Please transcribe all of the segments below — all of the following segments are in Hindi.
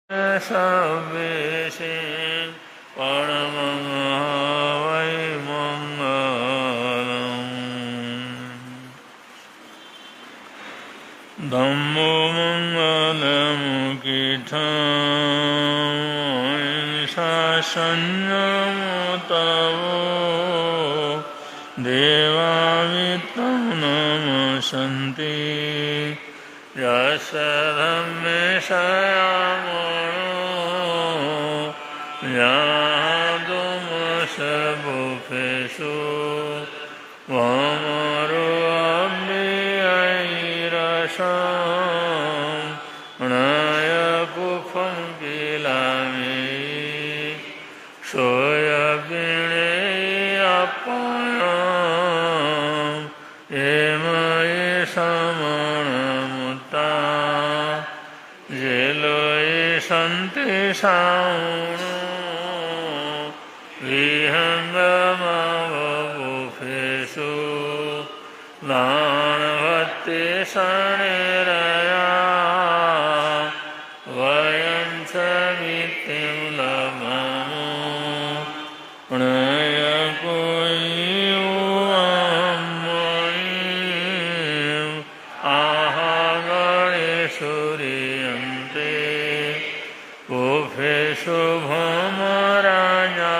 સવેશે પરમં વૈ મંગલં ધમ્મો મંગલમુકિથં શાસન્યમો તવો દેવા વિત્તં નમસન્તિ યસ્ ધમ્મેશયામો યાદુમસબુફેષુ વમરો અભ્યૈરસં ણયકુફં કિલામી સોયપિણેયપયં એમયે સમણમુત્તા જેલોયે સંતે સાઉણો વિહંગમવબુફેષુ દાણવત્તે શણેરયા વયં ચ વિત્તિં લભમો ણયકુયુવામયીં આહાગણેશુરિયન્તે બુફેષુ ભૌમરાજા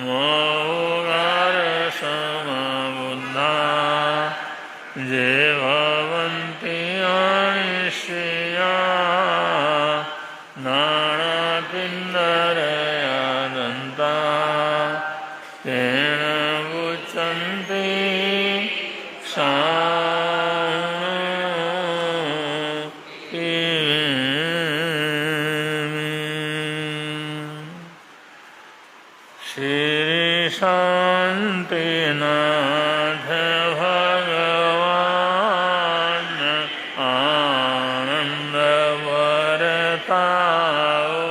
મૌગારસમબુદ્ધા જે ભવન્તિ અનિશ્ચયા નાણાપિંડરયા દંતા તેન મુચ્યન્તે શ્રી શાંતિનાથ ભગવાન આનંદ વરતાઓ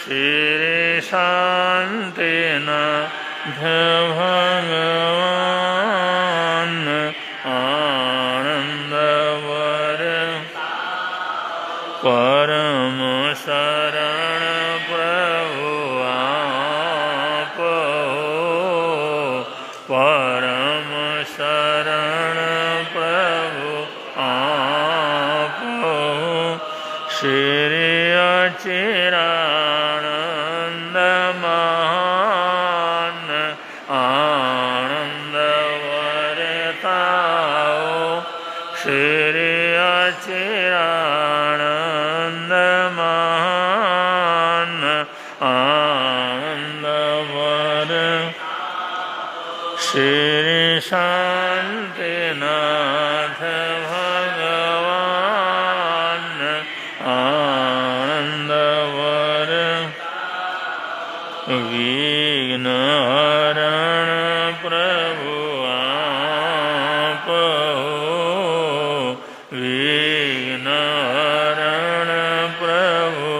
શ્રી શાંતિનાથ ભગવાન આનંદ વર પરમ શરણ પ્રભુ પરમ શરણ પ્રભુ આપો શ્રી અચિરાનંદ મહાન આનંદ વરતાઓ શ્રી અચિરાનંદ મહાન આનંદ વર શ્રી શાંતિનાથ ભગવાન આનંદ વર વિઘ્નહરણ પ્રભુ આપો વિઘ્નહરણ પ્રભુ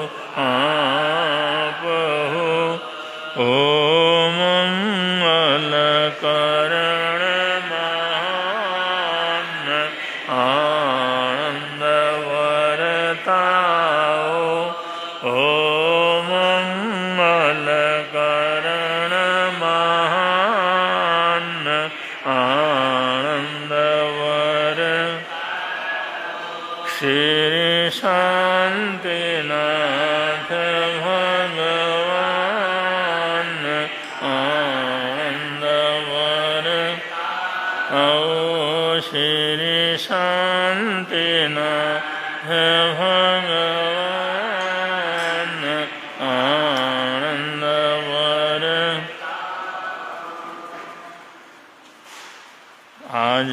આપો ઓમ મંગલકરણ મહાન આનંદ વરતાઓ ઓમ મંગલકરણ મહાન આનંદ વર શ્રી શાંતિનાથ ભગવાન આનંદ વર ઓ શ્રી શાંતિનાથ ભગવાન આનંદ વર आज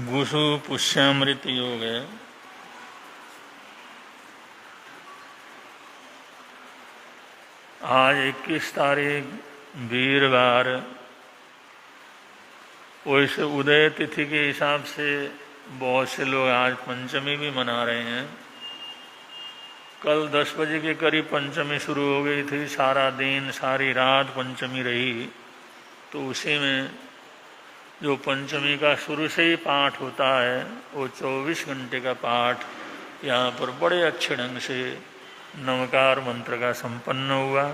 गुसु पुष्यामृत योग है। आज 21 तारीख वीरवार, वैसे उदय तिथि के हिसाब से बहुत से लोग आज पंचमी भी मना रहे हैं। कल 10 बजे के करीब पंचमी शुरू हो गई थी, सारा दिन सारी रात पंचमी रही। तो उसी में जो पंचमी का शुरू से ही पाठ होता है, वो 24 घंटे का पाठ यहाँ पर बड़े अच्छे ढंग से नमकार मंत्र का संपन्न हुआ।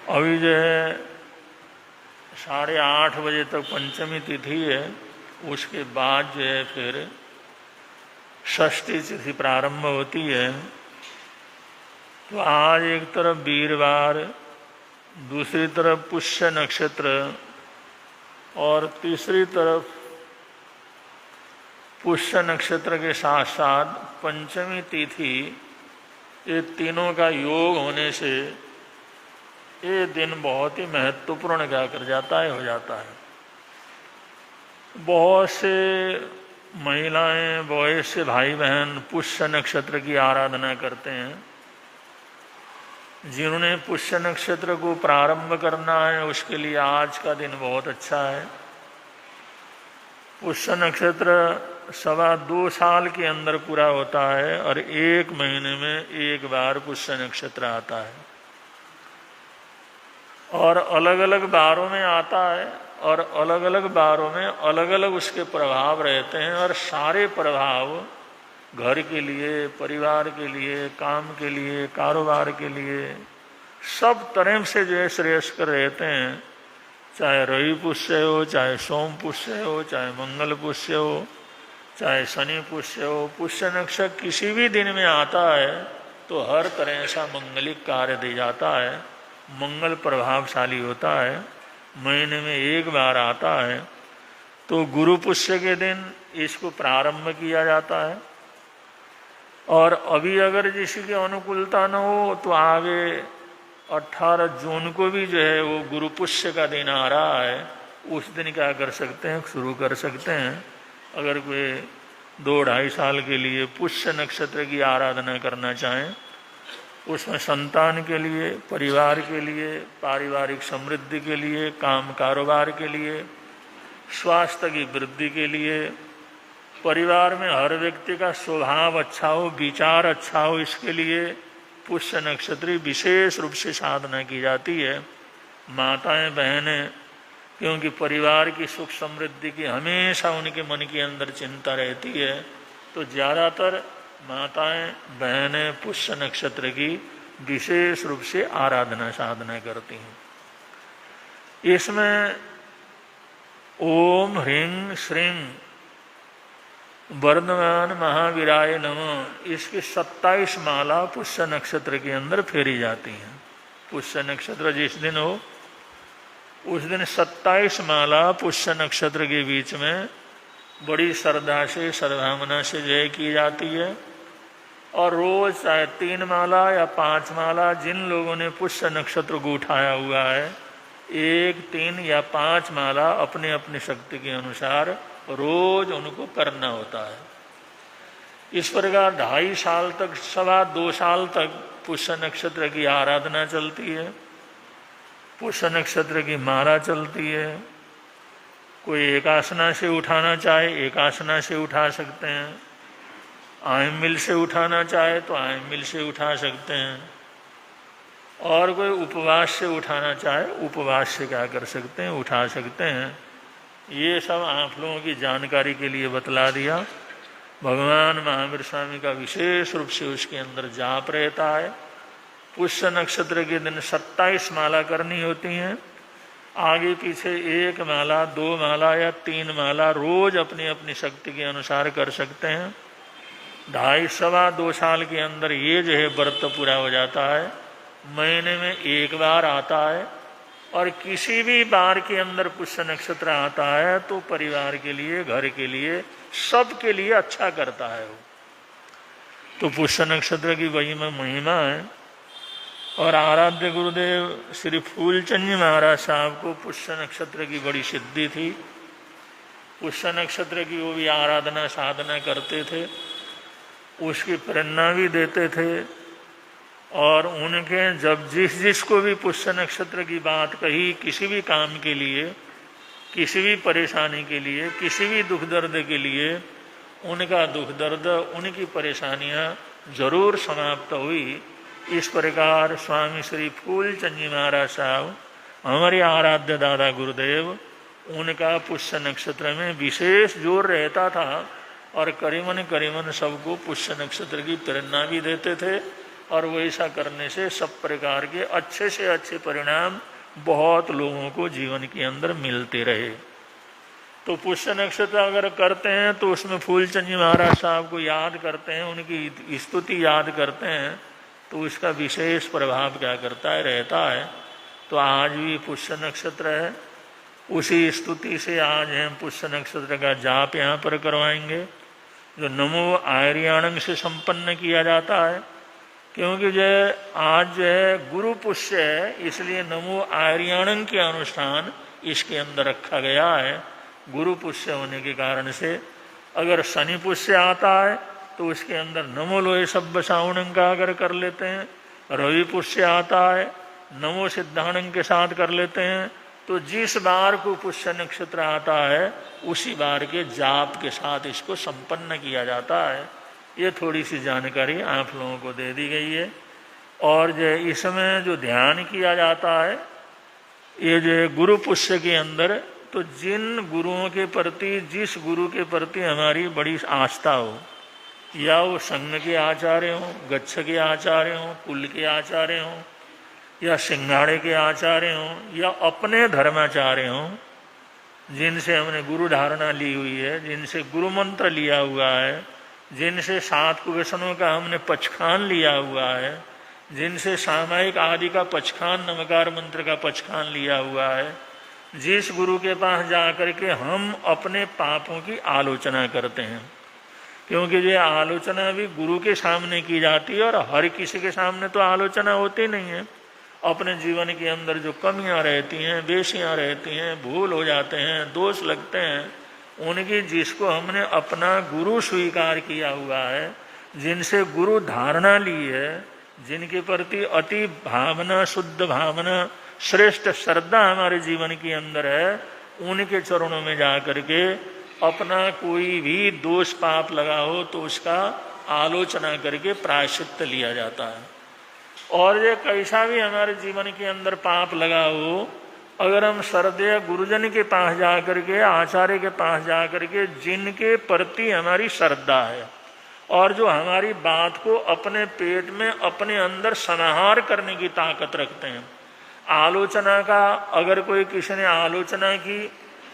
अभी जो है 8:30 बजे तक पंचमी तिथि है, उसके बाद जो है फिर षष्ठी तिथि प्रारंभ होती है। तो आज एक तरफ वीरवार, दूसरी तरफ पुष्य नक्षत्र और तीसरी तरफ पुष्य नक्षत्र के साथ साथ पंचमी तिथि, ये तीनों का योग होने से ये दिन बहुत ही महत्वपूर्ण क्या कर जाता है, हो जाता है। बहुत से महिलाएं, बहुत से भाई बहन पुष्य नक्षत्र की आराधना करते हैं। जिन्होंने पुष्य नक्षत्र को प्रारंभ करना है, उसके लिए आज का दिन बहुत अच्छा है। पुष्य नक्षत्र 2.25 साल के अंदर पूरा होता है और 1 महीने में एक बार पुष्य नक्षत्र आता है और अलग अलग बारों में आता है और अलग अलग बारों में अलग अलग उसके प्रभाव रहते हैं। और सारे प्रभाव घर के लिए, परिवार के लिए, काम के लिए, कारोबार के लिए, सब तरह से जो है श्रेयस्कर रहते हैं। चाहे रवि पुष्य हो, चाहे सोम पुष्य हो, चाहे मंगल पुष्य हो, चाहे शनि पुष्य हो, पुष्य नक्षत्र किसी भी दिन में आता है तो हर तरह से मंगलिक कार्य दे जाता है, मंगल प्रभावशाली होता है। महीने में एक बार आता है तो गुरु पुष्य के दिन इसको प्रारंभ किया जाता है। और अभी अगर किसी की अनुकूलता न हो तो आगे 18 जून को भी जो है वो गुरु पुष्य का दिन आ रहा है, उस दिन क्या कर सकते हैं, शुरू कर सकते हैं। अगर कोई 2-2.5 साल के लिए पुष्य नक्षत्र की आराधना करना चाहें, उसमें संतान के लिए, परिवार के लिए, पारिवारिक समृद्धि के लिए, काम कारोबार के लिए, स्वास्थ्य की वृद्धि के लिए, परिवार में हर व्यक्ति का स्वभाव अच्छा हो, विचार अच्छा हो, इसके लिए पुष्य नक्षत्र विशेष रूप से साधना की जाती है। माताएं, बहनें, क्योंकि परिवार की सुख समृद्धि की हमेशा उनके मन के अंदर चिंता रहती है, तो ज़्यादातर माताएं, बहनें पुष्य नक्षत्र की विशेष रूप से आराधना साधना करती हैं। इसमें ओम ह्रीं श्रीं वर्धमान महावीराय नमः, इसकी 27 माला पुष्य नक्षत्र के अंदर फेरी जाती हैं। पुष्य नक्षत्र जिस दिन हो उस दिन 27 माला पुष्य नक्षत्र के बीच में बड़ी श्रद्धा से, सद्भावना से जय की जाती है। और रोज चाहे 3 माला या 5 माला, जिन लोगों ने पुष्य नक्षत्र को उठाया हुआ है, 1, 3 या 5 माला अपने अपनी शक्ति के अनुसार रोज उनको करना होता है। इस प्रकार 2.5 साल तक, 2.25 साल तक पुष्य नक्षत्र की आराधना चलती है, पुष्य नक्षत्र की माला चलती है। कोई एकासना से उठाना चाहे एकासना से उठा सकते हैं, आयमिल से उठाना चाहे तो आयमिल से उठा सकते हैं, और कोई उपवास से उठाना चाहे उपवास से क्या कर सकते हैं, उठा सकते हैं। ये सब आप लोगों की जानकारी के लिए बतला दिया। भगवान महावीर स्वामी का विशेष रूप से उसके अंदर जाप रहता है। पुष्य नक्षत्र के दिन 27 माला करनी होती हैं। आगे पीछे 1 माला, 2 माला या 3 माला रोज अपनी अपनी शक्ति के अनुसार कर सकते हैं। 2.5-2.25 साल के अंदर ये जो है व्रत पूरा हो जाता है। महीने में एक बार आता है और किसी भी बार के अंदर पुष्य नक्षत्र आता है तो परिवार के लिए, घर के लिए, सब के लिए अच्छा करता है वो। तो पुष्य नक्षत्र की वही में महिमा है। और आराध्य गुरुदेव श्री फूलचंद जी महाराज साहब को पुष्य नक्षत्र की बड़ी सिद्धि थी। पुष्य नक्षत्र की वो भी आराधना साधना करते थे, उसकी प्रेरणा भी देते थे। और उनके जब जिसको भी पुष्य नक्षत्र की बात कही, किसी भी काम के लिए, किसी भी परेशानी के लिए, किसी भी दुख दर्द के लिए, उनका दुख दर्द, उनकी परेशानियां जरूर समाप्त हुई। इस प्रकार स्वामी श्री फूलचंद जी महाराज साहब, हमारे आराध्य दादा गुरुदेव, उनका पुष्य नक्षत्र में विशेष जोर रहता था और करीबन सबको पुष्य नक्षत्र की प्रेरणा भी देते थे और वैसा करने से सब प्रकार के अच्छे से अच्छे परिणाम बहुत लोगों को जीवन के अंदर मिलते रहे। तो पुष्य नक्षत्र अगर करते हैं तो उसमें फूलचंद जी महाराज साहब को याद करते हैं, उनकी स्तुति याद करते हैं, तो उसका विशेष प्रभाव क्या करता है, रहता है। तो आज भी पुष्य नक्षत्र है, उसी स्तुति से आज हम पुष्य नक्षत्र का जाप यहाँ पर करवाएंगे, जो नमो आर्याणंग से संपन्न किया जाता है। क्योंकि जो आज जो है गुरु पुष्य है, इसलिए नमो आर्याणंग के अनुष्ठान इसके अंदर रखा गया है। गुरु पुष्य होने के कारण से अगर शनि पुष्य आता है तो उसके अंदर नमो लोहे सब्ब सावणंग का अगर कर लेते हैं, रवि पुष्य आता है नमो सिद्धाणंग के साथ कर लेते हैं, तो जिस बार को पुष्य नक्षत्र आता है उसी बार के जाप के साथ इसको संपन्न किया जाता है। ये थोड़ी सी जानकारी आप लोगों को दे दी गई है। और जो इसमें जो ध्यान किया जाता है, ये जो गुरु पुष्य के अंदर, तो जिन गुरुओं के प्रति, जिस गुरु के प्रति हमारी बड़ी आस्था हो, या वो संघ के आचार्य हों, गच्छ के आचार्य हों, कुल के आचार्य हों, या सिंघाड़े के आचार्य हों, या अपने धर्माचार्य हों, जिनसे हमने गुरु धारणा ली हुई है, जिनसे गुरु मंत्र लिया हुआ है, जिनसे 7 कुव्यसनों का हमने पचखान लिया हुआ है, जिनसे सामायिक आदि का पचखान, नमकार मंत्र का पचखान लिया हुआ है, जिस गुरु के पास जाकर के हम अपने पापों की आलोचना करते हैं। क्योंकि ये आलोचना भी गुरु के सामने की जाती है और हर किसी के सामने तो आलोचना होती नहीं है। अपने जीवन के अंदर जो कमियां रहती हैं, बेशियां रहती हैं, भूल हो जाते हैं, दोष लगते हैं, उनकी जिसको हमने अपना गुरु स्वीकार किया हुआ है, जिनसे गुरु धारणा ली है, जिनके प्रति अति भावना, शुद्ध भावना, श्रेष्ठ श्रद्धा हमारे जीवन के अंदर है, उनके चरणों में जा करके अपना कोई भी दोष पाप लगा हो तो उसका आलोचना करके प्रायश्चित्त लिया जाता है। और ये कैसा भी हमारे जीवन के अंदर पाप लगा हो, अगर हम श्रद्धेय गुरुजन के पास जा करके, आचार्य के पास जा करके, जिनके प्रति हमारी श्रद्धा है और जो हमारी बात को अपने पेट में, अपने अंदर समाहार करने की ताकत रखते हैं, आलोचना का अगर कोई किसी ने आलोचना की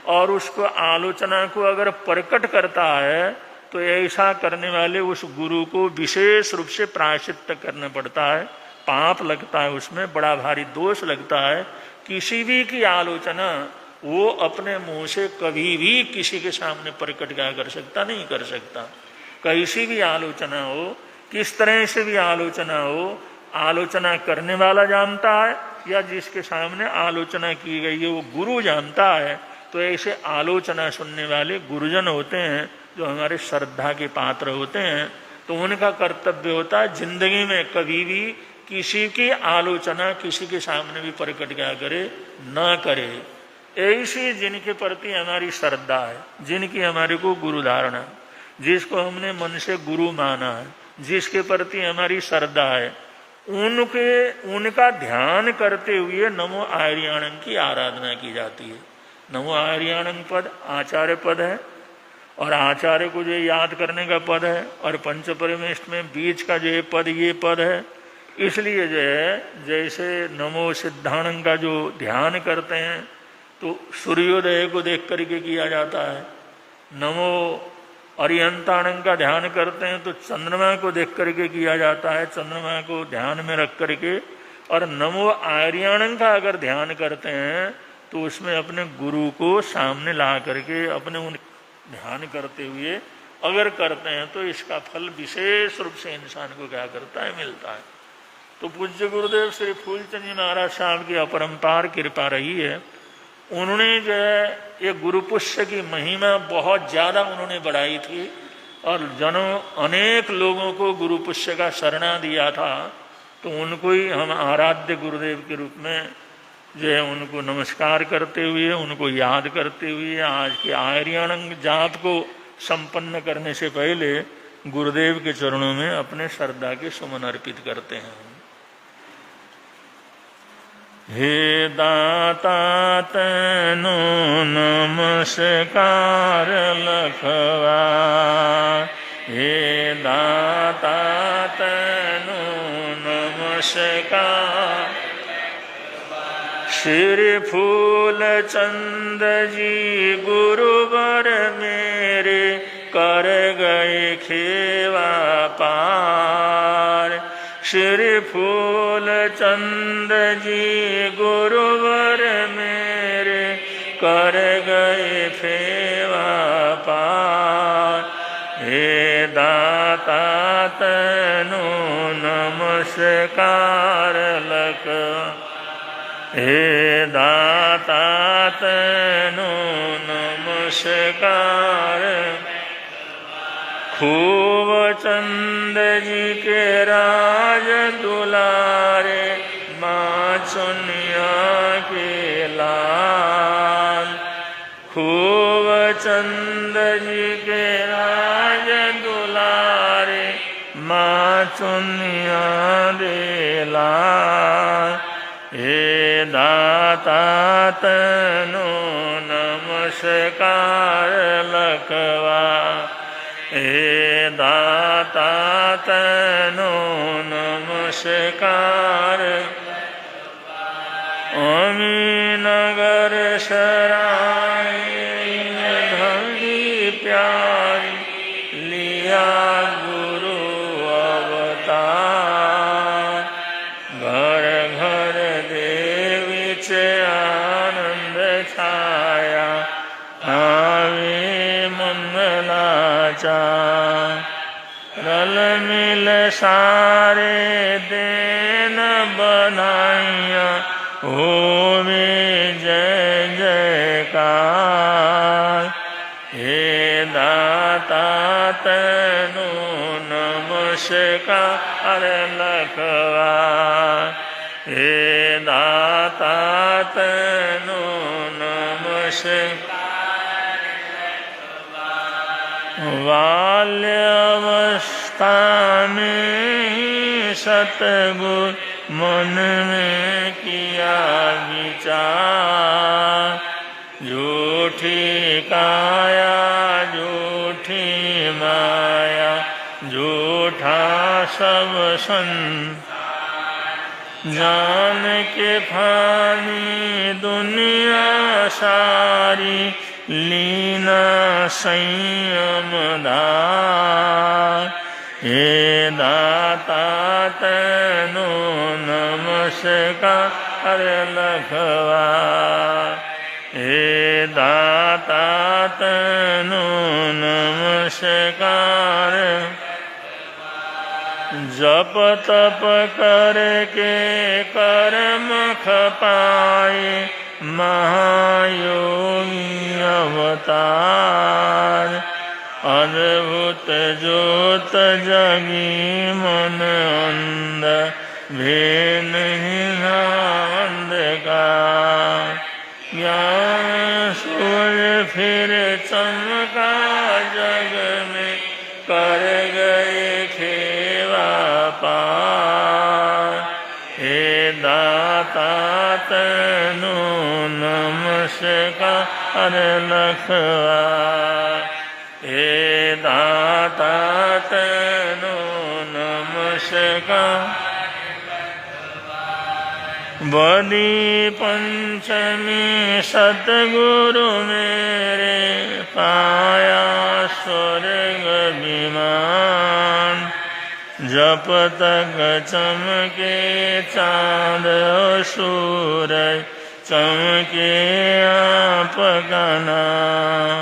और उसको आलोचना को अगर प्रकट करता है तो ऐसा करने वाले उस गुरु को विशेष रूप से प्रायश्चित्त करना पड़ता है, पाप लगता है, उसमें बड़ा भारी दोष लगता है। किसी भी की आलोचना वो अपने मुंह से कभी भी किसी के सामने प्रकट क्या कर सकता, नहीं कर सकता। कैसी भी आलोचना हो, किस तरह से भी आलोचना हो, आलोचना करने वाला जानता है या जिसके सामने आलोचना की गई है वो गुरु जानता है। तो ऐसे आलोचना सुनने वाले गुरुजन होते हैं जो हमारे श्रद्धा के पात्र होते हैं, तो उनका कर्तव्य होता है जिंदगी में कभी भी किसी की आलोचना किसी के सामने भी प्रकट क्या करे, ना करे। ऐसी जिनके प्रति हमारी श्रद्धा है, जिनकी हमारे को गुरु धारणा, जिसको हमने मन से गुरु माना है, जिसके प्रति हमारी श्रद्धा है, उनका ध्यान करते हुए नमो आर्याणंग की आराधना की जाती है। नमो आर्याणंग पद आचार्य पद है और आचार्य को जो याद करने का पद है, और पंच परमेष्ठ में बीच का जो पद, ये पद है। इसलिए जो है, जैसे नमो सिद्धाणंग का जो ध्यान करते हैं तो सूर्योदय को देख करके किया जाता है, नमो अर्यंताणंग का ध्यान करते हैं तो चंद्रमा को देख करके किया जाता है, चंद्रमा को ध्यान में रख करके। और नमो आर्याणंग का अगर ध्यान करते हैं तो उसमें अपने गुरु को सामने ला करके अपने उन ध्यान करते हुए अगर करते हैं तो इसका फल विशेष रूप से इंसान को क्या करता है, मिलता है। तो पूज्य गुरुदेव श्री फूलचंद जी महाराज साहब की अपरंपार कृपा रही है। उन्होंने जो है ये गुरु पुष्य की महिमा बहुत ज़्यादा उन्होंने बढ़ाई थी और अनेक लोगों को गुरु पुष्य का शरणा दिया था। तो उनको ही हम आराध्य गुरुदेव के रूप में जो है उनको नमस्कार करते हुए, उनको याद करते हुए आज के आर्याणंग जाप को संपन्न करने से पहले गुरुदेव के चरणों में अपने श्रद्धा के सुमन अर्पित करते हैं। हे दाता तेनो नमस्कार लखवा, हे दाता तेनो नमस्कार। श्री फूल चंद जी गुरुवर मेरे कर गए खेवा पार। श्री फूल चंद जी गुरुवर मेरे कर गए फेवा पार। हे दाता तेनो नमस्कार लखवा, हे दाता तेनो नमस्कार। खूब चंद जी के राज दुलारे, माँ चुनिया के लाल। खूब चंद जी के राज दुलारे, माँ चुनिया दे लाल। हे दाता तेनो नमस्कार लखवा, हे दाता तेनो नमस्कार। अमी नगर सराय धनी प्यारी, लिया गुरु अवतार। घर घर देवी चे आनंद छाया, आवे मंगलाचार। रल मिल सारे देन बनाइया, होवे जय जयकार। हे दाता तेनो नमस्कार लखवा, हे दाता तेनो नमस्कार। बाल्यावस्था में ही सतगुरु मन में किया विचार। झूठी काया झूठी माया, झूठा सब संग। जान के फानी दुनिया सारी, लीना संयम धार। हे दाता तेनो नमस्कार लखवा, हे दाता तेनो नमस्कार। जप तप करके कर्म खपाए, महायोगी अवतार। अद्भुत ज्योत जगी मन अंदर, भेद नहीं अंधकार। ज्ञान सूर्य फिर चमका जग में, कर गए खेवा पार। हे दाता तेनो नमस्कार लखवा, हे दाता तेनो नमस्कार। बदी पंचमी सतगुरु मेरे, पाया स्वर्ग विमान। जप तक चमके चाँद सूरज, चमके आपका नाम।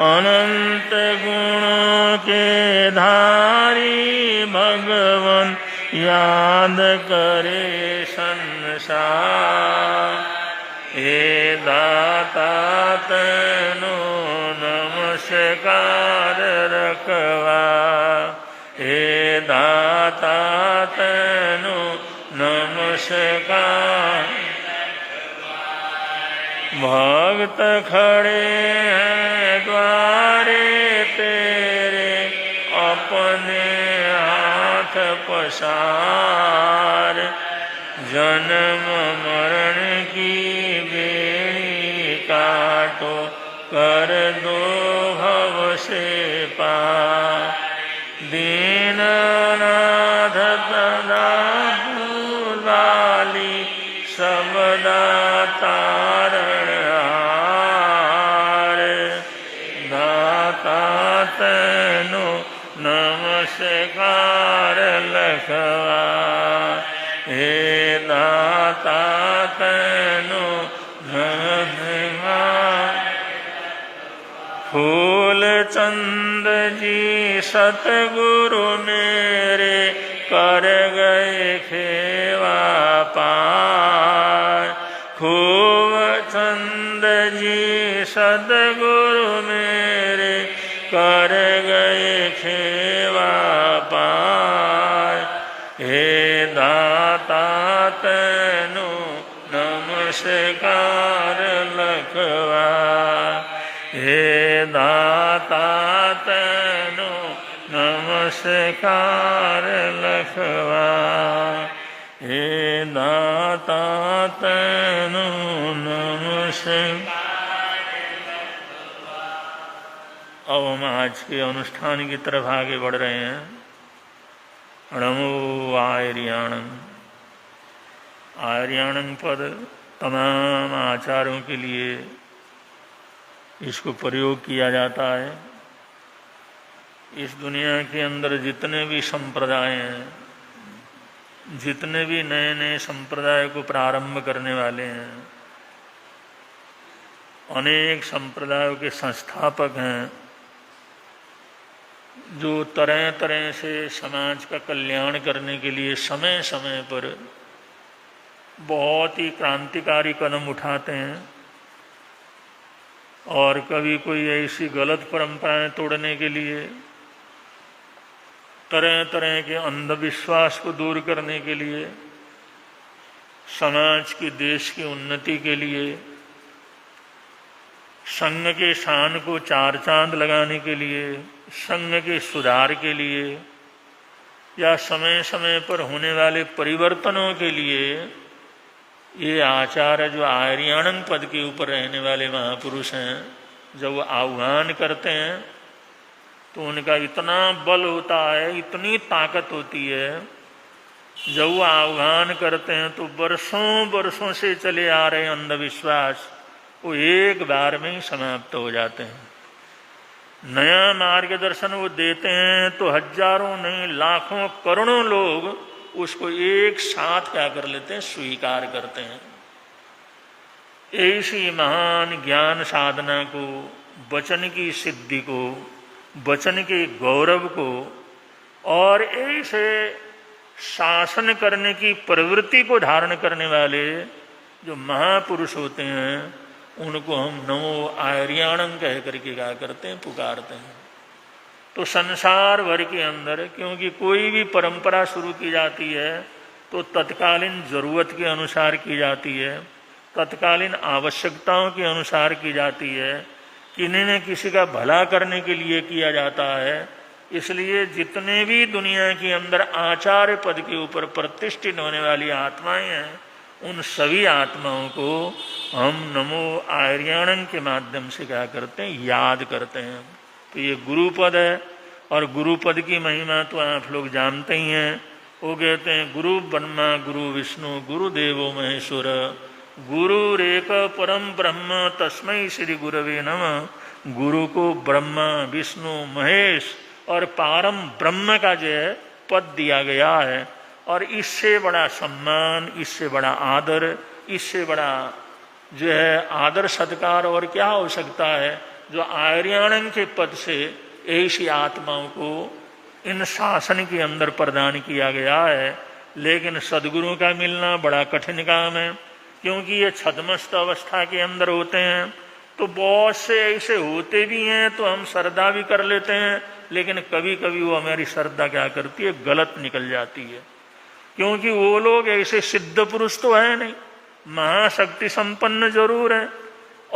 अनंत गुणों के धारी भगवन, याद करे संसार। हे दाता तेनो नमस्कार रखवा, हे दाता तेनो नमस्कार। भक्त खड़े हैं द्वारे तेरे, अपने हाथ पसार। जन्म मरण की बेड़ी काटो, कर दो भव से पार। दीननाथ सदा फूलवाली, सबदा तारणहार। दाता तैनो नमस्कार लखवा, हे दाता तैनो नमस्कार। फूलचंद जी सतगुरु मेरे, कर गए खेवा पार। खूबचंद जी सतगुरु मेरे, कर गए खेवा पार। हे दाता तैनो नमस्कार लखवा, हे दाता तैनो नमस्कार लखवा, हे दाता तैनो नमस्कार। अब हम आज के अनुष्ठान की तरफ आगे बढ़ रहे हैं। नमो आर्याणं। आर्याणं पद तमाम आचार्यों के लिए इसको प्रयोग किया जाता है। इस दुनिया के अंदर जितने भी संप्रदाय हैं, जितने भी नए नए संप्रदाय को प्रारंभ करने वाले हैं, अनेक संप्रदायों के संस्थापक हैं जो तरह तरह से समाज का कल्याण करने के लिए समय समय पर बहुत ही क्रांतिकारी कदम उठाते हैं। और कभी कोई ऐसी गलत परंपराएं तोड़ने के लिए, तरह तरह के अंधविश्वास को दूर करने के लिए, समाज की देश की उन्नति के लिए, संघ के शान को चार चांद लगाने के लिए, संघ के सुधार के लिए या समय समय पर होने वाले परिवर्तनों के लिए ये आचार्य जो आर्याणं पद के ऊपर रहने वाले महापुरुष हैं, जब वो आह्वान करते हैं तो उनका इतना बल होता है, इतनी ताकत होती है। जब वो आह्वान करते हैं तो वर्षों वर्षों से चले आ रहे अंधविश्वास वो एक बार में ही समाप्त हो जाते हैं। नया मार्गदर्शन वो देते हैं तो हजारों नहीं लाखों करोड़ों लोग उसको एक साथ क्या कर लेते हैं, स्वीकार करते हैं। ऐसी महान ज्ञान साधना को, वचन की सिद्धि को, वचन के गौरव को और ऐसे शासन करने की प्रवृत्ति को धारण करने वाले जो महापुरुष होते हैं उनको हम नमो आर्याणं कह करके क्या करते हैं, पुकारते हैं। तो संसार भर के अंदर क्योंकि कोई भी परंपरा शुरू की जाती है तो तत्कालीन जरूरत के अनुसार की जाती है, तत्कालीन आवश्यकताओं के अनुसार की जाती है, किन्हीं ने किसी का भला करने के लिए किया जाता है। इसलिए जितने भी दुनिया के अंदर आचार्य पद के ऊपर प्रतिष्ठित होने वाली आत्माएं हैं उन सभी आत्माओं को हम नमो आर्याणं के माध्यम से क्या करते हैं, याद करते हैं। तो ये गुरुपद है और गुरुपद की महिमा तो आप लोग जानते ही हैं। वो कहते हैं गुरु ब्रह्मा गुरु विष्णु गुरुदेवो महेश्वर, गुरुरेक परम ब्रह्म तस्मै श्री गुरवे नमः। गुरु को ब्रह्मा विष्णु महेश और पारम ब्रह्म का जो है पद दिया गया है। और इससे बड़ा सम्मान, इससे बड़ा आदर, इससे बड़ा जो है आदर सत्कार और क्या हो सकता है, जो आर्याणं के पद से ऐसी आत्माओं को इन शासन के अंदर प्रदान किया गया है। लेकिन सदगुरु का मिलना बड़ा कठिन काम है क्योंकि ये छद्मस्त अवस्था के अंदर होते हैं। तो बहुत से ऐसे होते भी हैं तो हम श्रद्धा भी कर लेते हैं, लेकिन कभी कभी वो हमारी श्रद्धा क्या करती है, गलत निकल जाती है। क्योंकि वो लोग ऐसे सिद्ध पुरुष तो है नहीं, महाशक्ति संपन्न जरूर है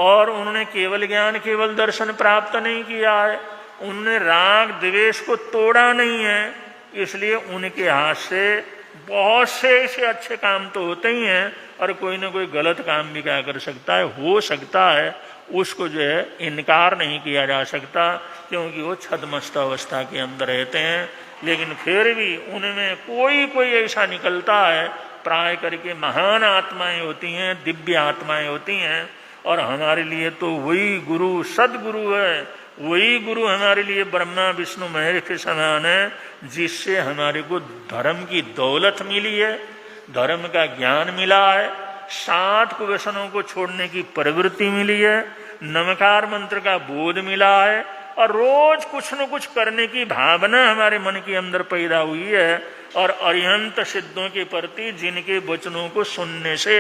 और उन्होंने केवल ज्ञान केवल दर्शन प्राप्त नहीं किया है, उन्होंने राग द्वेष को तोड़ा नहीं है। इसलिए उनके हाथ से बहुत से ऐसे अच्छे काम तो होते ही हैं, और कोई ना कोई गलत काम भी क्या कर सकता है, हो सकता है। उसको जो है इनकार नहीं किया जा सकता, क्योंकि वो छद्मस्त अवस्था के अंदर रहते हैं। लेकिन फिर भी उनमें कोई कोई ऐसा निकलता है, प्राय करके महान आत्माएं होती हैं, दिव्य आत्माएं होती हैं। और हमारे लिए तो वही गुरु सदगुरु है, वही गुरु हमारे लिए ब्रह्मा विष्णु महेश के समान है, जिससे हमारे को धर्म की दौलत मिली है, धर्म का ज्ञान मिला है, 7 कुव्यसनों को छोड़ने की प्रवृत्ति मिली है, नमकार मंत्र का बोध मिला है, और रोज कुछ न कुछ करने की भावना हमारे मन के अंदर पैदा हुई है। और अरिहंत सिद्धों के प्रति जिनके वचनों को सुनने से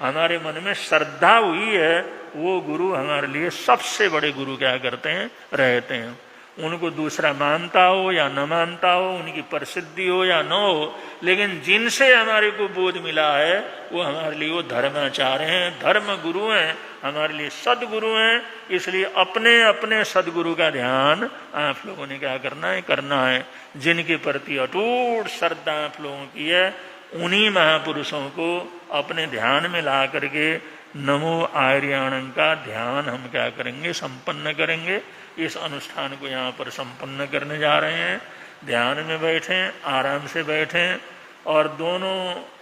हमारे मन में श्रद्धा हुई है, वो गुरु हमारे लिए सबसे बड़े गुरु क्या करते हैं, रहते हैं। उनको दूसरा मानता हो या न मानता हो, उनकी प्रसिद्धि हो या न हो, लेकिन जिनसे हमारे को बोध मिला है वो हमारे लिए वो धर्माचार्य हैं, धर्म गुरु हैं, हमारे लिए सदगुरु हैं। इसलिए अपने अपने सदगुरु का ध्यान आप लोगों ने क्या करना है। जिनके प्रति अटूट श्रद्धा आप लोगों की है, उन्हीं महापुरुषों को अपने ध्यान में ला करके नमो आर्याणं का ध्यान हम क्या करेंगे, संपन्न करेंगे। इस अनुष्ठान को यहाँ पर संपन्न करने जा रहे हैं। ध्यान में बैठें, आराम से बैठें, और दोनों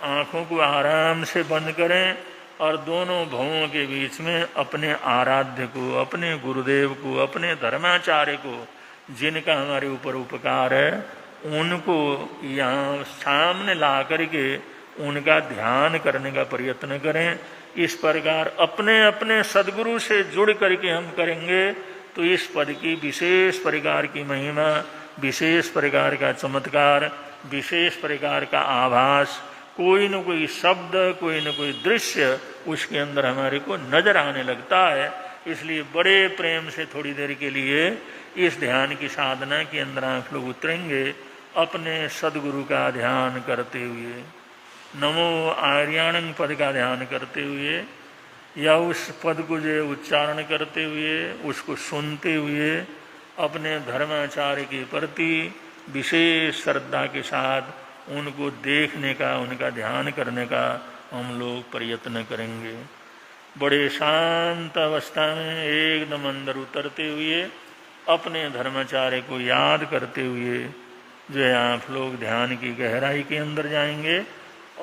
आँखों को आराम से बंद करें, और दोनों भवों के बीच में अपने आराध्य को, अपने गुरुदेव को, अपने धर्माचार्य को, जिनका हमारे ऊपर उपकार है, उनको यहाँ सामने ला करके उनका ध्यान करने का प्रयत्न करें। इस प्रकार अपने अपने सदगुरु से जुड़ करके हम करेंगे तो इस पद की विशेष प्रकार की महिमा, विशेष प्रकार का चमत्कार, विशेष प्रकार का आभास, कोई न कोई शब्द, कोई न कोई दृश्य उसके अंदर हमारे को नजर आने लगता है। इसलिए बड़े प्रेम से थोड़ी देर के लिए इस ध्यान की साधना के अंदर आप लोग उतरेंगे, अपने सदगुरु का ध्यान करते हुए, नमो आर्याणं पद का ध्यान करते हुए, या उस पद को जो उच्चारण करते हुए, उसको सुनते हुए अपने धर्माचार्य के प्रति विशेष श्रद्धा के साथ उनको देखने का, उनका ध्यान करने का हम लोग प्रयत्न करेंगे। बड़े शांत अवस्था में एकदम अंदर उतरते हुए अपने धर्माचार्य को याद करते हुए जो है आप लोग ध्यान की गहराई के अंदर जाएंगे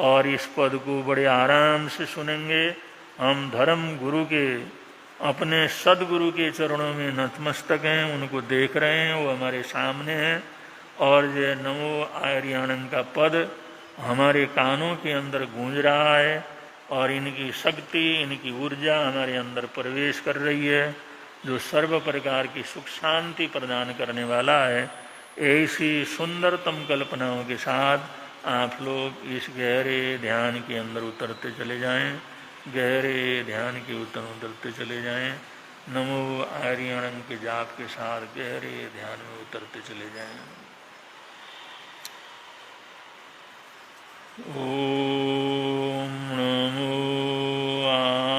और इस पद को बड़े आराम से सुनेंगे। हम धर्म गुरु के, अपने सदगुरु के चरणों में नतमस्तक हैं, उनको देख रहे हैं, वो हमारे सामने हैं। और ये नमो आर्याणं का पद हमारे कानों के अंदर गूंज रहा है और इनकी शक्ति, इनकी ऊर्जा हमारे अंदर प्रवेश कर रही है, जो सर्व प्रकार की सुख शांति प्रदान करने वाला है। ऐसी सुंदरतम कल्पनाओं के साथ आप लोग इस गहरे ध्यान के अंदर उतरते चले जाएं, गहरे ध्यान के उतरते चले जाएं। नमो आर्याणं के जाप के साथ गहरे ध्यान में उतरते चले जाएं। ओम नमो आर्याणं,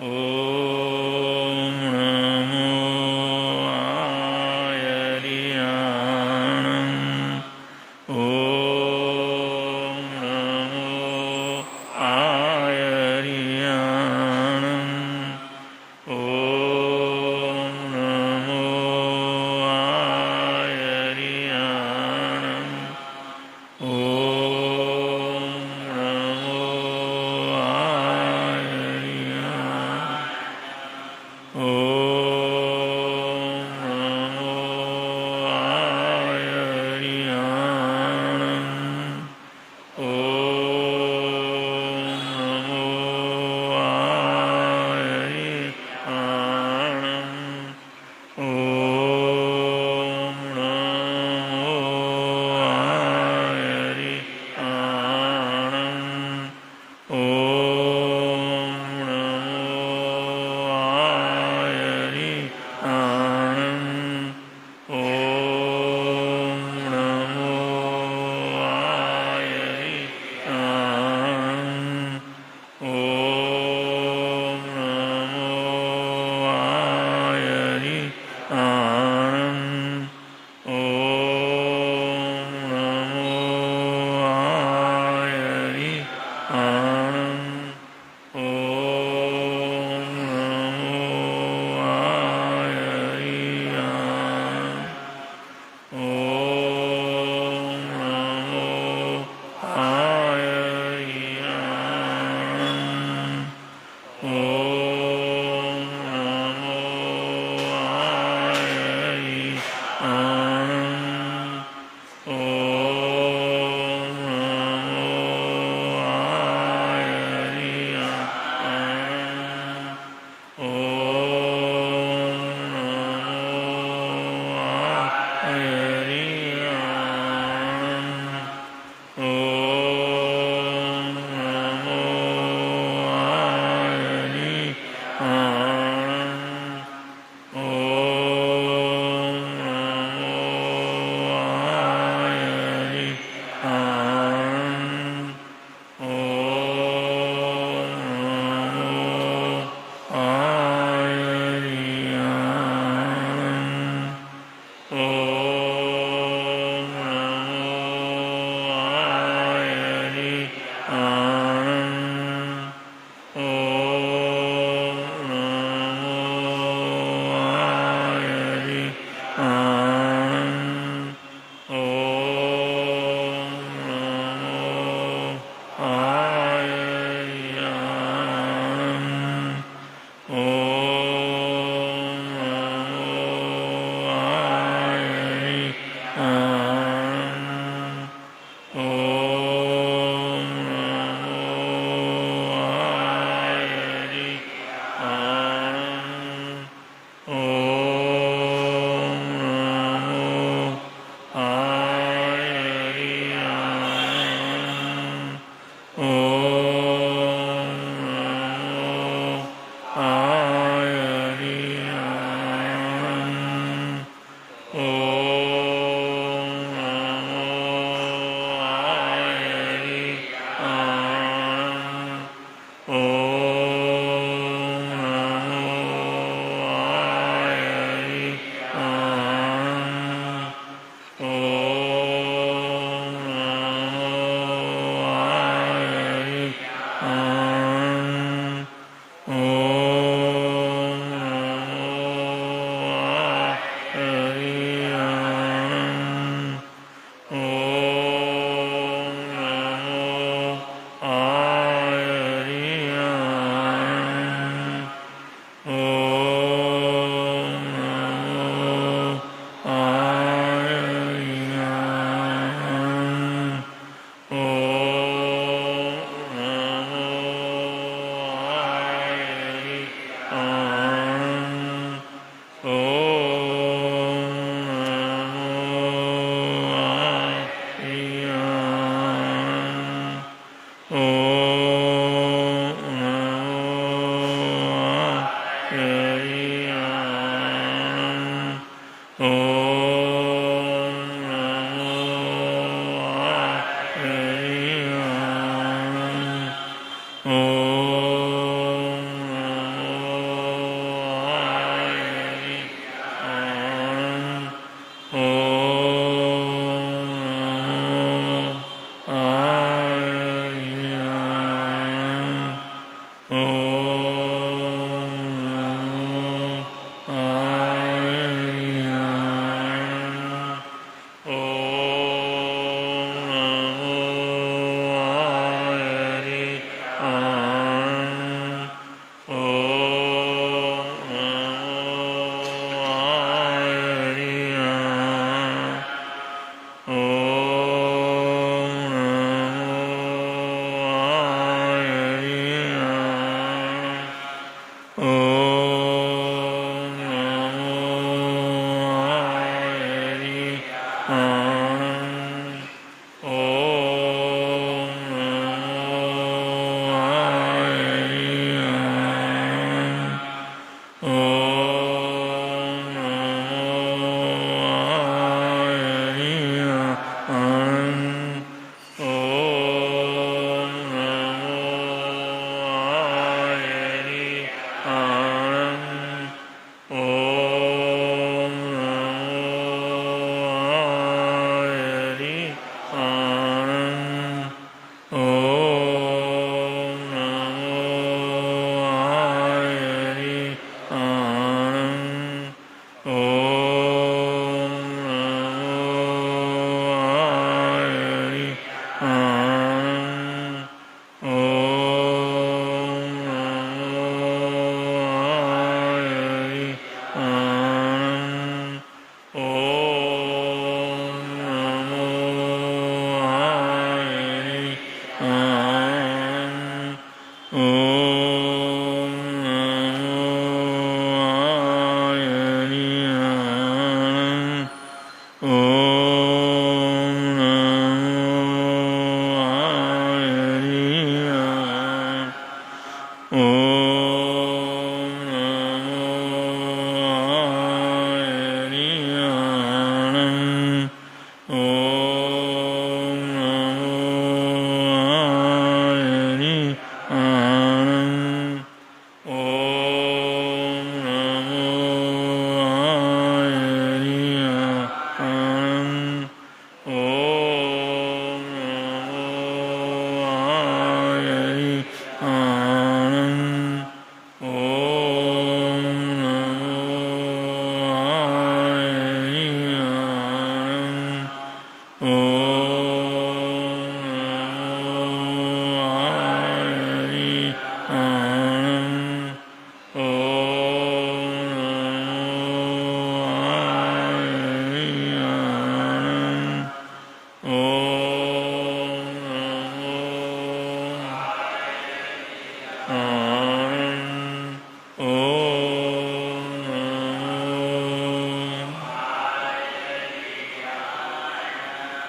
ओम नमो आर्याणं, ओम नमो आर्याणं, ओम नमो आर्याणं, Om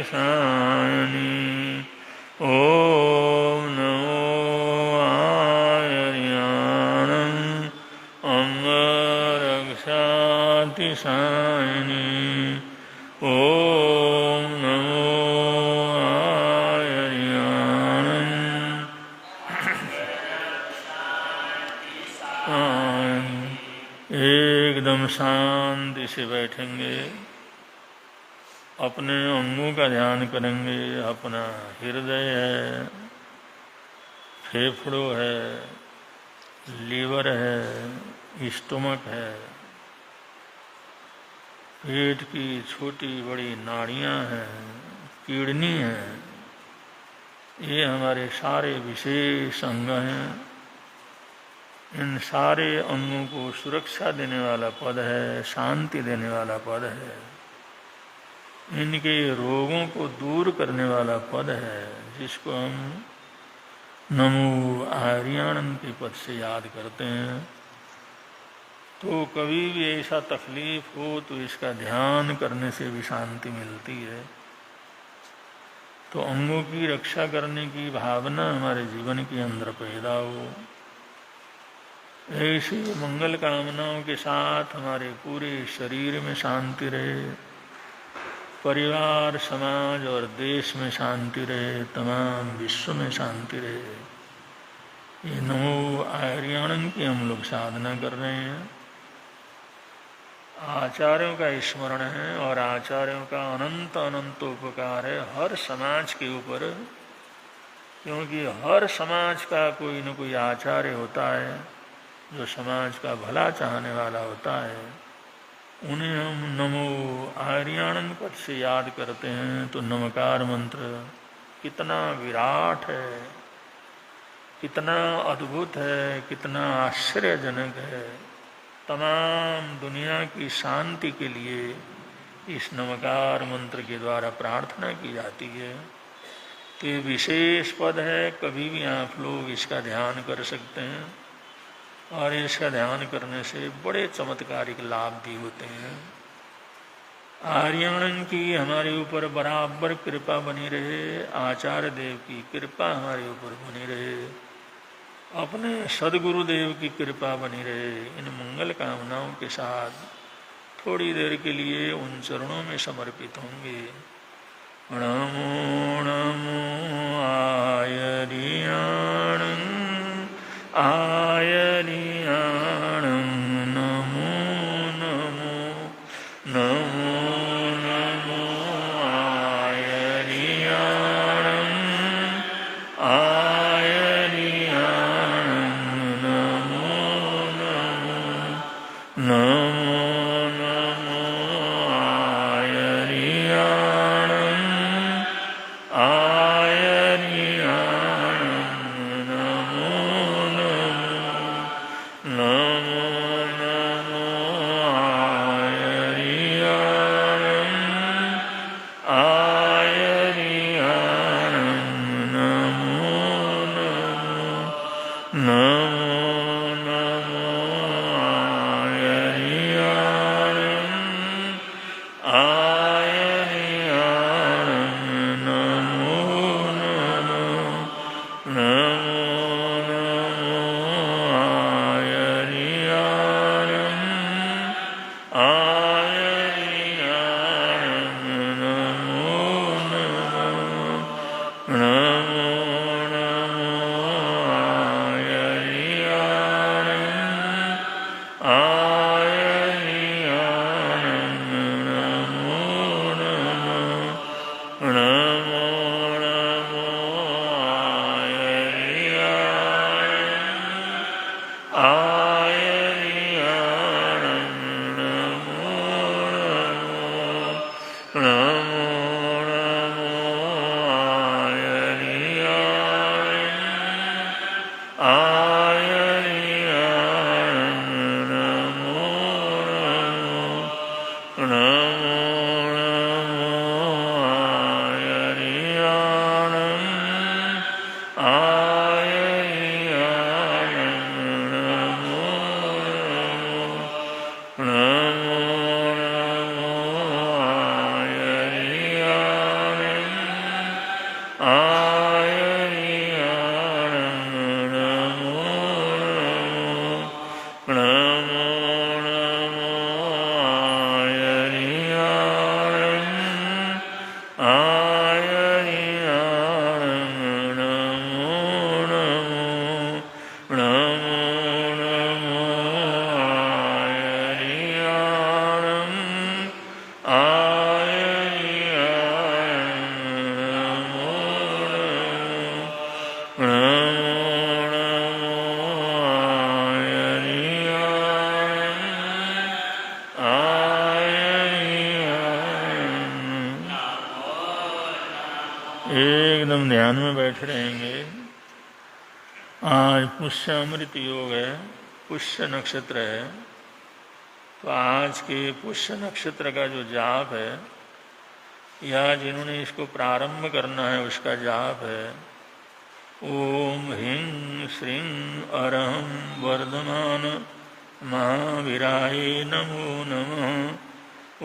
अतिशायिनी ओम नमो आयर्याणं अंगरक्षातिशायिनी ओम नमो आयर्याणं एकदम शांति से बैठेंगे, अपने अंगों का ध्यान करेंगे। अपना हृदय है, फेफड़ों है, लीवर है, स्टोमक है, पेट की छोटी बड़ी नाड़ियां हैं, किडनी है, ये हमारे सारे विशेष अंग हैं। इन सारे अंगों को सुरक्षा देने वाला पद है, शांति देने वाला पद है, इनके रोगों को दूर करने वाला पद है, जिसको हम नमो आर्याणं के पद से याद करते हैं। तो कभी भी ऐसा तकलीफ हो तो इसका ध्यान करने से भी शांति मिलती है। तो अंगों की रक्षा करने की भावना हमारे जीवन के अंदर पैदा हो, ऐसी मंगल कामनाओं के साथ हमारे पूरे शरीर में शांति रहे, परिवार, समाज और देश में शांति रहे, तमाम विश्व में शांति रहे। ये नमो आर्याणं की हम लोग साधना कर रहे हैं। आचार्यों का स्मरण है और आचार्यों का अनंत अनंत उपकार है हर समाज के ऊपर, क्योंकि हर समाज का कोई न कोई आचार्य होता है जो समाज का भला चाहने वाला होता है। उन्हें हम नमो आर्याणं पद से याद करते हैं। तो नमकार मंत्र कितना विराट है, कितना अद्भुत है, कितना आश्चर्यजनक है। तमाम दुनिया की शांति के लिए इस नमकार मंत्र के द्वारा प्रार्थना की जाती है। तो ये विशेष पद है, कभी भी आप लोग इसका ध्यान कर सकते हैं और इसका ध्यान करने से बड़े चमत्कारिक लाभ भी होते हैं। आर्याणं की हमारे ऊपर बराबर कृपा बनी रहे, आचार्य देव की कृपा हमारे ऊपर बनी रहे, अपने सदगुरुदेव की कृपा बनी रहे। इन मंगल कामनाओं के साथ थोड़ी देर के लिए उन चरणों में समर्पित होंगे। नमो नमो आयर्याणं आयर्याणं नमो नमो नमो नमो आयर्याणं आयर्याणं नमो नमो नमो नमो आयर्याणं आयर्याणं एकदम ध्यान में बैठे रहेंगे। आज पुष्य अमृत योग है, पुष्य नक्षत्र है, तो आज के पुष्य नक्षत्र का जो जाप है या जिन्होंने इसको प्रारंभ करना है उसका जाप है ओम ह्रीं श्रीं अरहं वर्धमान महावीराय नमो नमः।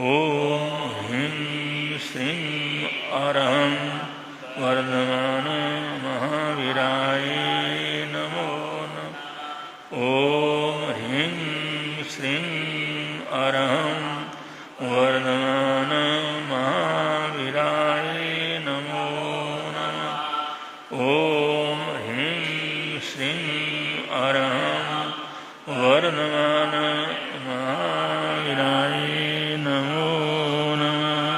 ओम ह्रीं श्रीं अरहं वर्धमान महावीराय नमो नमः। ओम ह्रीं श्रीं अरहं वर्धमान महावीराय नमो नमः। ओम ह्रीं श्रीं अरहं वर्धमान महावीराय नमो नमः।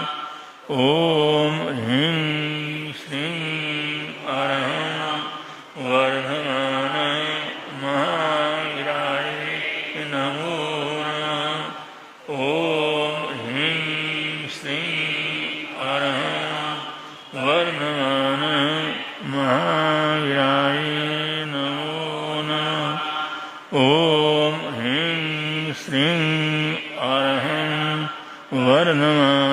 ओम ह्रीं श्रीं अरहं वर्धमान महावीराय नमो नमः। ओम ह्रीं श्रीं अरहं वर्धमान महावीराय नमो नमः। ओम ह्रीं श्रीं अरहं वर्धमान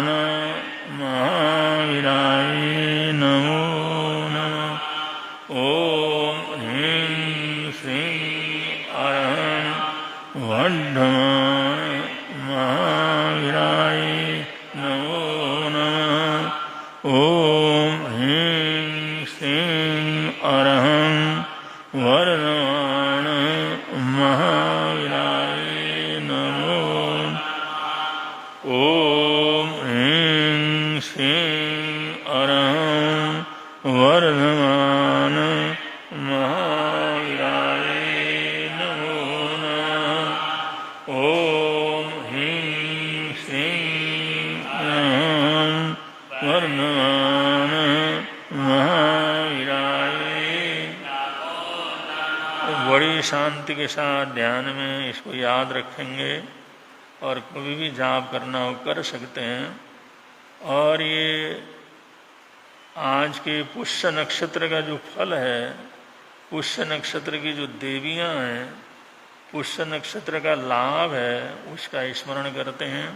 महावीराय नमो नमः। ओम ह्रीं श्रीं अरहं वर्धमान महावीराय नमो नमः। ओम ह्रीं श्रीं अरहं वर्धमान महावीराय नमो नमः। ओम ह्रीं श्रीं अरहं वर्धमान महावीराय नमो नमः। ओम ह्रीं श्रीं अरहं वर्धमान महावीराय। बड़ी शांति के साथ ध्यान में इसको याद रखेंगे और कभी भी जाप करना हो कर सकते हैं। और ये आज के पुष्य नक्षत्र का जो फल है, पुष्य नक्षत्र की जो देवियां हैं, पुष्य नक्षत्र का लाभ है, उसका स्मरण करते हैं।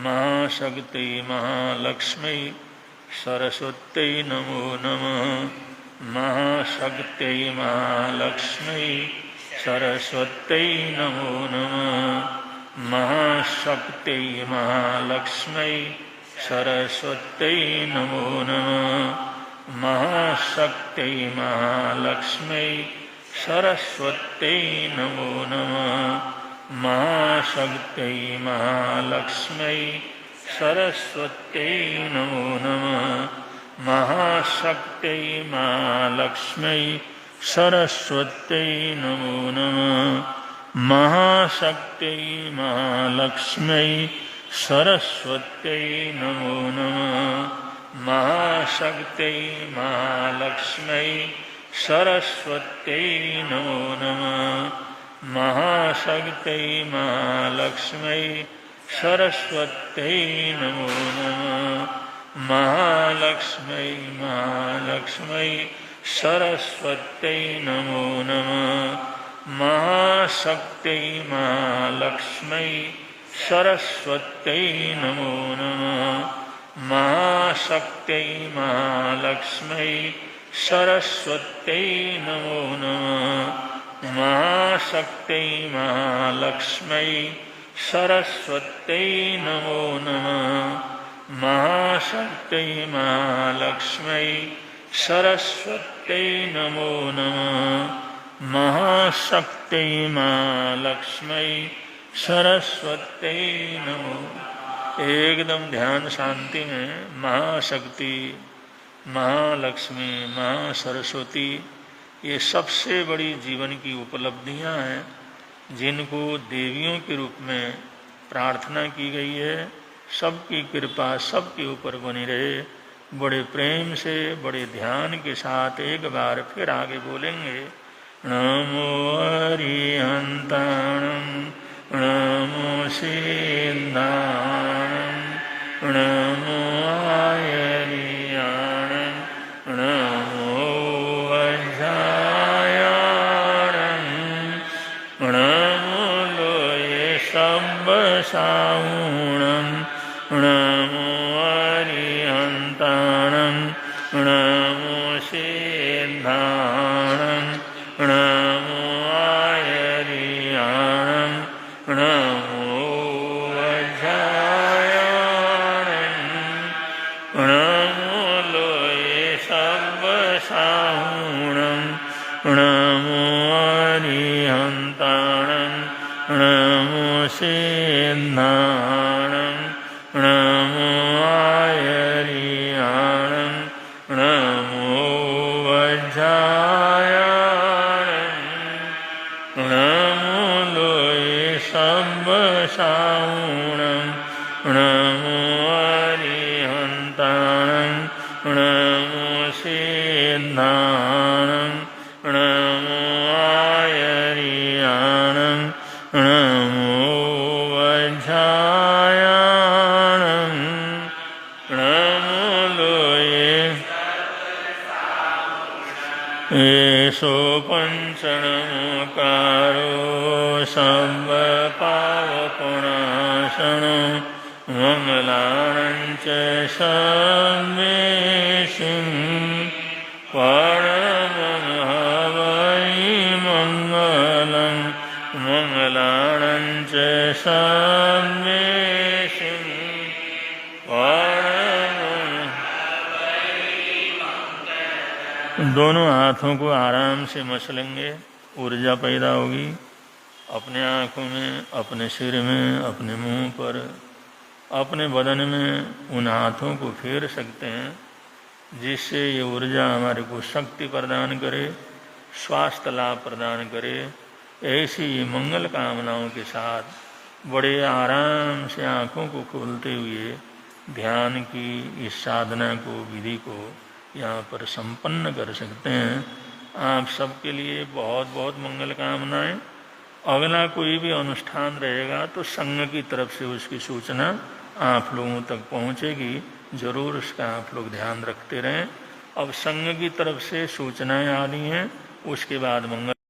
महाशक्ति महालक्ष्मी सरस्वती नमो नमः। महाशक्ति महालक्ष्मी सरस्वती नमो नमः। महाशक्ति महालक्ष्मी सरस्वती नमो नमः। महाशक्ति महालक्ष्मी सरस्वती नमो नमः। महाशक्ति महालक्ष्मी सरस्वती नमो नमः। महाशक्ति महालक्ष्मी सरस्वती नमो नमः। महाशक्ति महालक्ष्मी सरस्वती नमो नमः। महाशक्ति महालक्ष्मी सरस्वती नमो नमः। महाशक्ति महालक्ष्मी सरस्वती नमो नमः। महालक्ष्मी महालक्ष्मी सरस्वती नमो नमः। महाशक्ति महालक्ष्मी सरस्वती नमो नमः। महाशक्ति महालक्ष्मी सरस्वती नमो नमः। महाशक्ति महालक्ष्मी सरस्वती नमो नमः। महाशक्ति महालक्ष्मी सरस्वती नमो नमः। महाशक्ति महालक्ष्मी सरस्वती नमो। एकदम ध्यान शांति में महाशक्ति, महालक्ष्मी, महासरस्वती, ये सबसे बड़ी जीवन की उपलब्धियां हैं जिनको देवियों के रूप में प्रार्थना की गई है। सबकी कृपा सबके ऊपर बनी रहे। बड़े प्रेम से, बड़े ध्यान के साथ एक बार फिर आगे बोलेंगे। नमो अरिहंताणं नमो सिद्धाणं नमो आयर्याणं नमो सिद्धाणं नमो आयर्याणं नमो वज्रायणं नमो लोये सब्बसाहुणं नमो अरिहन्ताणं नमो सिद्धाणं नमो आयर्याणं नमो वज्रायणं नमो लोये सब्बसाहुणं नमो अरिहन्ताणं नमो सिद्धाणं नमो आयर्याणं नमो वज्रायणं नमो लोये एषो पञ्चनमोकारो सर्वपावपनाशनो मङ्गलानं च सर्वेषां परमहवै मङ्गलं मङ्गलानं च सर्वेषां दोनों हाथों को आराम से मसलेंगे, ऊर्जा पैदा होगी। अपने आँखों में, अपने सिर में, अपने मुंह पर, अपने बदन में उन हाथों को फेर सकते हैं, जिससे ये ऊर्जा हमारे को शक्ति प्रदान करे, स्वास्थ्य लाभ प्रदान करे। ऐसी मंगल कामनाओं के साथ बड़े आराम से आँखों को खोलते हुए ध्यान की इस साधना को, विधि को यहाँ पर संपन्न कर सकते हैं। आप सबके लिए बहुत बहुत मंगल कामनाएं। अगला कोई भी अनुष्ठान रहेगा तो संघ की तरफ से उसकी सूचना आप लोगों तक पहुँचेगी। जरूर उसका आप लोग ध्यान रखते रहें। अब संघ की तरफ से सूचनाएं आ रही हैं, उसके बाद मंगल